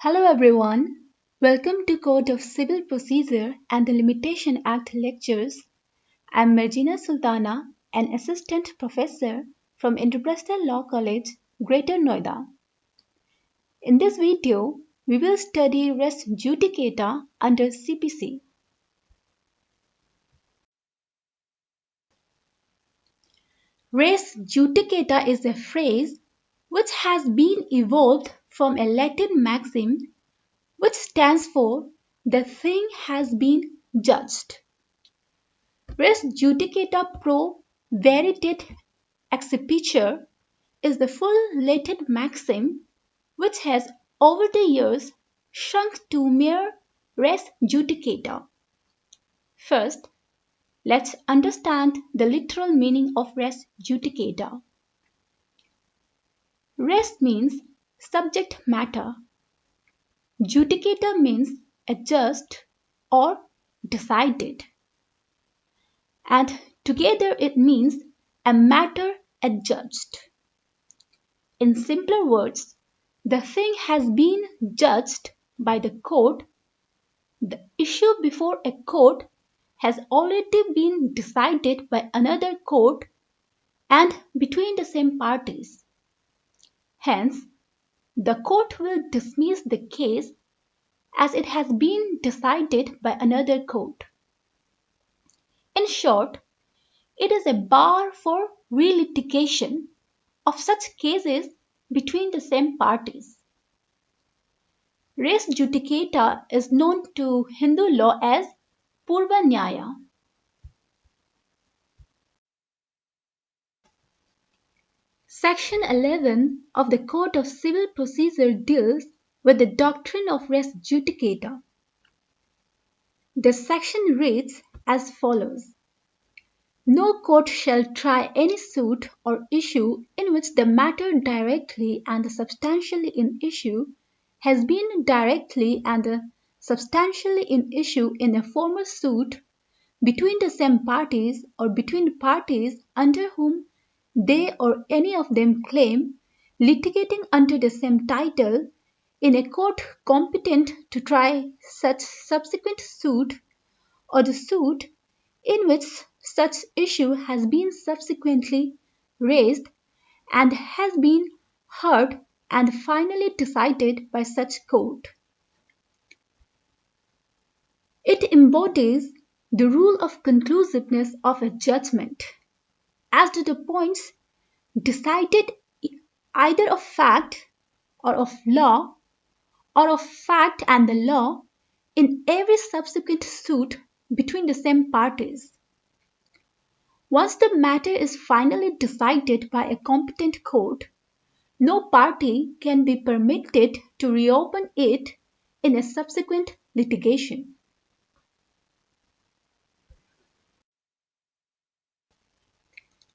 Hello everyone. Welcome to Code of Civil Procedure and the Limitation Act lectures. I'm Marjina Sultana, an assistant professor from Interpersonal Law College, Greater Noida. In this video, we will study Res-Judicata under CPC. Res-Judicata is a phrase which has been evolved from a Latin maxim which stands for the thing has been judged. Res-Judicata pro veritate accipitur is the full Latin maxim which has over the years shrunk to mere res judicata. First, let's understand the literal meaning of res judicata. Res means subject matter. Judicata means adjust or decided. And together it means a matter adjudged. In simpler words, the thing has been judged by the court. The issue before a court has already been decided by another court and between the same parties. Hence, the court will dismiss the case as it has been decided by another court. In short, it is a bar for relitigation of such cases between the same parties. Res judicata is known to Hindu law as Purva Nyaya. Section 11 of the Code of Civil Procedure deals with the doctrine of res judicata. The section reads as follows. No court shall try any suit or issue in which the matter directly and substantially in issue has been directly and substantially in issue in a former suit between the same parties or between parties under whom they or any of them claim litigating under the same title in a court competent to try such subsequent suit or the suit in which such issue has been subsequently raised and has been heard and finally decided by such court. It embodies the rule of conclusiveness of a judgment as to the points decided either of fact or of law or of fact and the law in every subsequent suit between the same parties. Once the matter is finally decided by a competent court, no party can be permitted to reopen it in a subsequent litigation.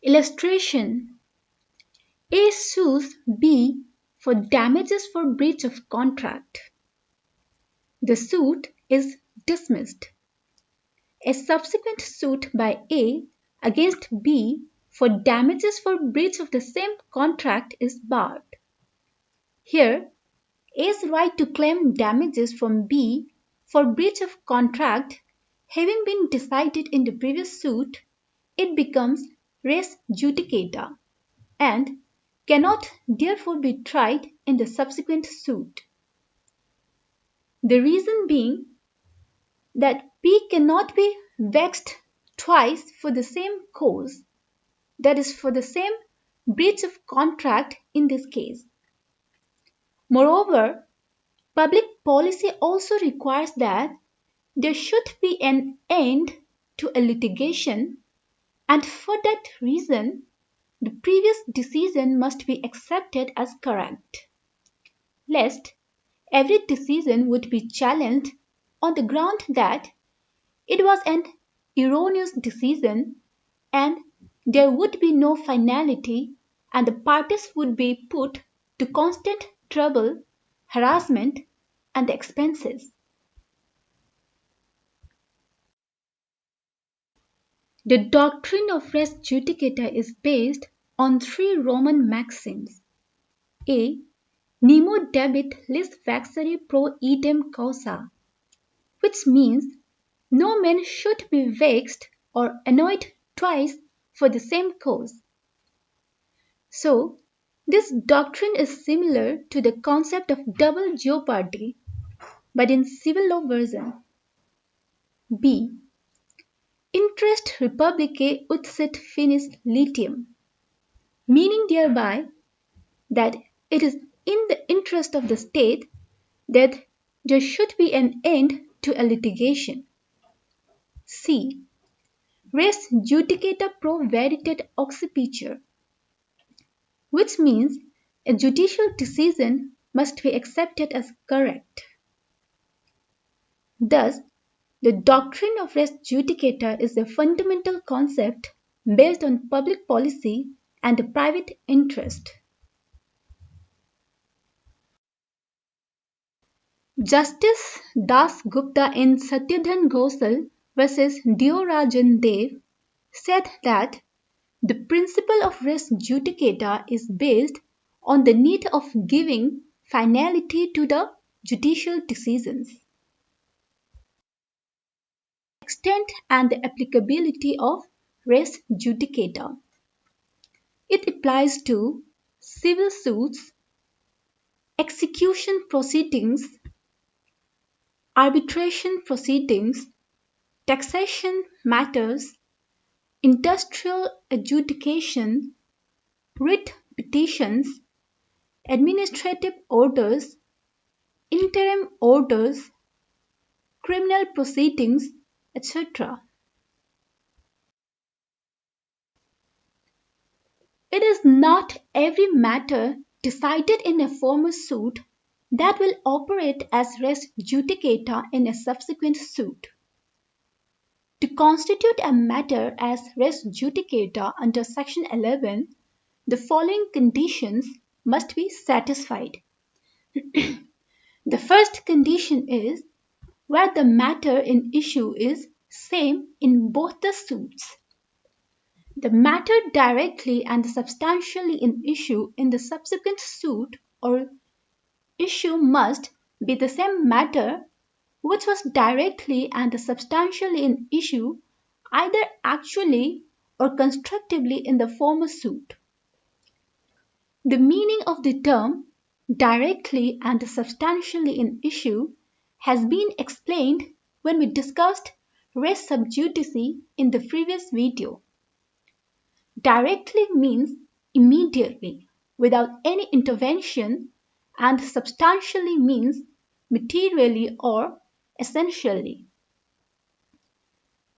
Illustration: A sues B for damages for breach of contract. The suit is dismissed. A subsequent suit by A against B for damages for breach of the same contract is barred. Here, A's right to claim damages from B for breach of contract having been decided in the previous suit, it becomes res judicata and cannot therefore be tried in the subsequent suit. The reason being that P cannot be vexed twice for the same cause, that is, for the same breach of contract in this case. Moreover, public policy also requires that there should be an end to a litigation, and for that reason, the previous decision must be accepted as correct, lest every decision would be challenged on the ground that it was an erroneous decision and there would be no finality and the parties would be put to constant trouble, harassment, and expenses. The doctrine of res judicata is based on three Roman maxims. A. nemo debet lis vexare pro idem causa, which means no man should be vexed or annoyed twice for the same cause. So, this doctrine is similar to the concept of double jeopardy, but in civil law version. B. Interest republicae ut sit finis litium, meaning thereby that it is in the interest of the state that there should be an end to a litigation. C. Res judicata pro veritate occipitur, which means a judicial decision must be accepted as correct. Thus, the doctrine of res judicata is a fundamental concept based on public policy and the private interest. Justice Das Gupta in Satyadhan Ghosal versus Diorajan Dev said that the principle of res judicata is based on the need of giving finality to the judicial decisions. Extent and the applicability of res judicata. It applies to civil suits, execution proceedings, arbitration proceedings, taxation matters, industrial adjudication, writ petitions, administrative orders, interim orders, criminal proceedings, etc. It is not every matter decided in a former suit that will operate as res judicata in a subsequent suit. To constitute a matter as res judicata under Section 11, the following conditions must be satisfied. The first condition is where the matter in issue is same in both the suits. The matter directly and substantially in issue in the subsequent suit or issue must be the same matter which was directly and substantially in issue either actually or constructively in the former suit. The meaning of the term directly and substantially in issue has been explained when we discussed res sub judice in the previous video. Directly means immediately, without any intervention, and substantially means materially or essentially.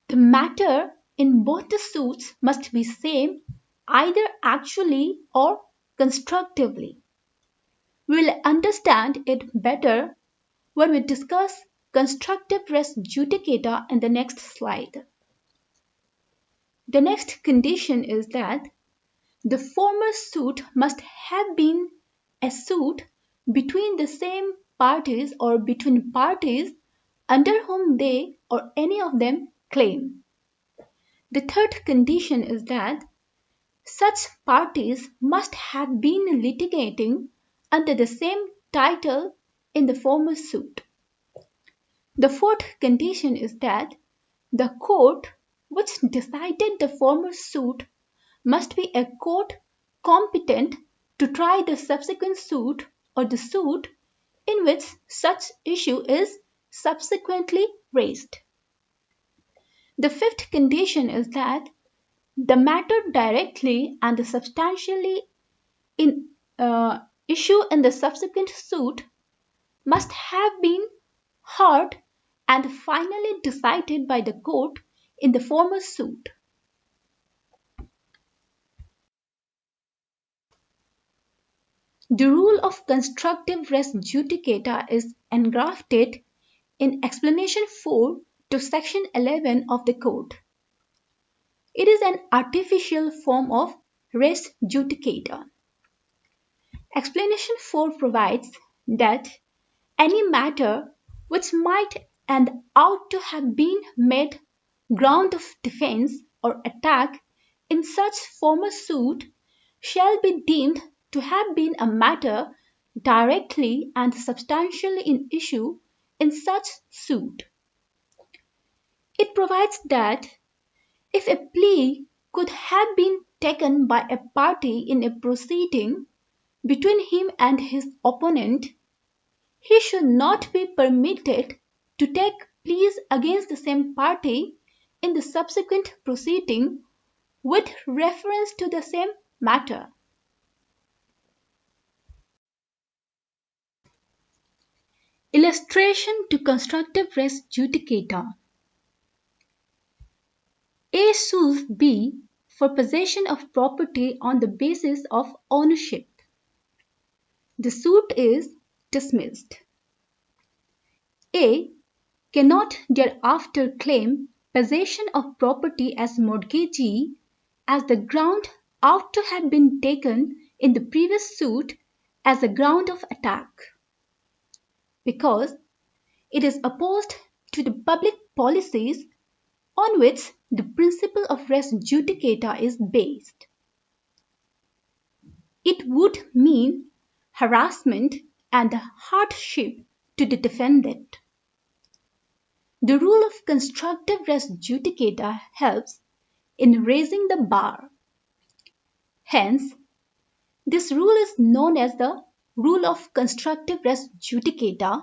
The matter in both the suits must be same either actually or constructively. We will understand it better when we discuss constructive res judicata in the next slide. The next condition is that the former suit must have been a suit between the same parties or between parties under whom they or any of them claim. The third condition is that such parties must have been litigating under the same title in the former suit. The fourth condition is that the court which decided the former suit must be a court competent to try the subsequent suit or the suit in which such issue is subsequently raised. The fifth condition is that the matter directly and substantially in issue in the subsequent suit must have been heard and finally decided by the court in the former suit. The rule of constructive res judicata is engrafted in Explanation 4 to Section 11 of the Code. It is an artificial form of res judicata. Explanation 4 provides that any matter which might and ought to have been made ground of defense or attack in such former suit shall be deemed to have been a matter directly and substantially in issue in such suit. It provides that if a plea could have been taken by a party in a proceeding between him and his opponent, he should not be permitted to take pleas against the same party in the subsequent proceeding with reference to the same matter. Illustration to constructive res judicata. A sues B for possession of property on the basis of ownership. The suit is dismissed. A cannot thereafter claim possession of property as mortgagee as the ground ought to have been taken in the previous suit as a ground of attack, because it is opposed to the public policies on which the principle of res judicata is based. It would mean harassment and hardship to the defendant. The rule of constructive res judicata helps in raising the bar. Hence, this rule is known as the rule of constructive res judicata,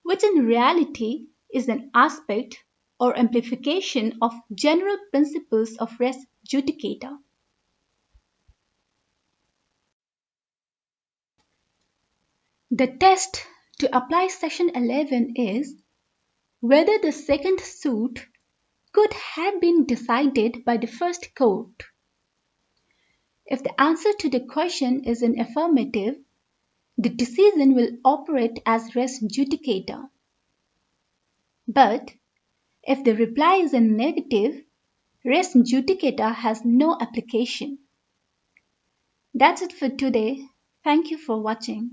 which in reality is an aspect or amplification of general principles of res judicata. The test to apply Section 11 is whether the second suit could have been decided by the first court. If the answer to the question is in affirmative, the decision will operate as res judicata. But if the reply is in negative, res judicata has no application. That's it for today. Thank you for watching.